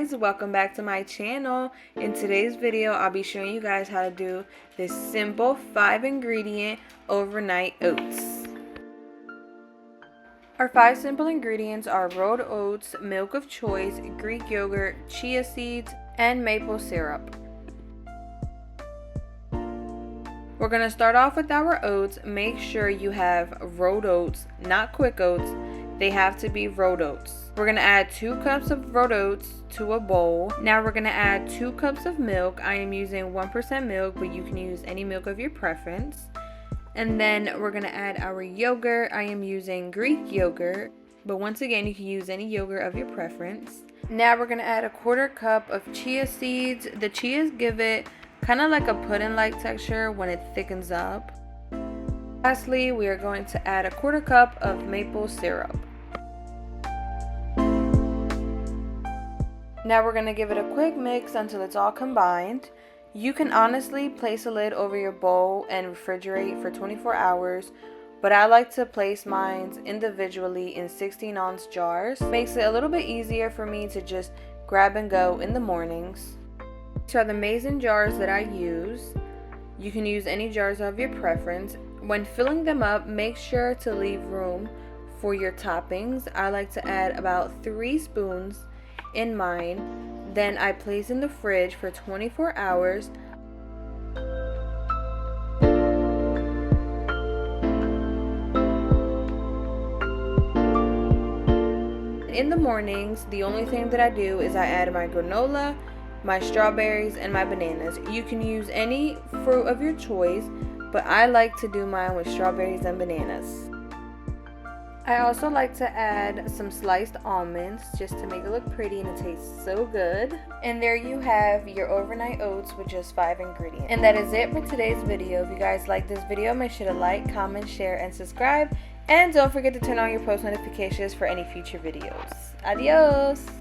guys, welcome back to my channel. In today's video I'll be showing you guys how to do this simple 5-ingredient overnight oats. Our 5 simple ingredients are rolled oats, milk of choice, Greek yogurt, chia seeds, and maple syrup. We're going to start off with our oats. Make sure you have rolled oats, not quick oats. They have to be rolled oats. We're going to add 2 cups of rolled oats to a bowl. Now we're going to add 2 cups of milk. I am using 1% milk, but you can use any milk of your preference. And then we're going to add our yogurt. I am using Greek yogurt, but once again, you can use any yogurt of your preference. Now we're going to add a 1/4 cup of chia seeds. The chias give it kind of like a pudding-like texture when it thickens up. Lastly, we are going to add a 1/4 cup of maple syrup. Now we're going to give it a quick mix until it's all combined. You can honestly place a lid over your bowl and refrigerate for 24 hours, but I like to place mine individually in 16-ounce jars. Makes it a little bit easier for me to just grab and go in the mornings. These are the mason jars that I use. You can use any jars of your preference. When filling them up, make sure to leave room for your toppings. I like to add about 3 spoons in mine. Then I place in the fridge for 24 hours. In the mornings, the only thing that I do is I add my granola, my strawberries, and my bananas. You can use any fruit of your choice, but I like to do mine with strawberries and bananas. I also like to add some sliced almonds just to make it look pretty, and it tastes so good. And there you have your overnight oats with just 5 ingredients. And that is it for today's video. If you guys like this video, make sure to like, comment, share, and subscribe. And don't forget to turn on your post notifications for any future videos. Adios!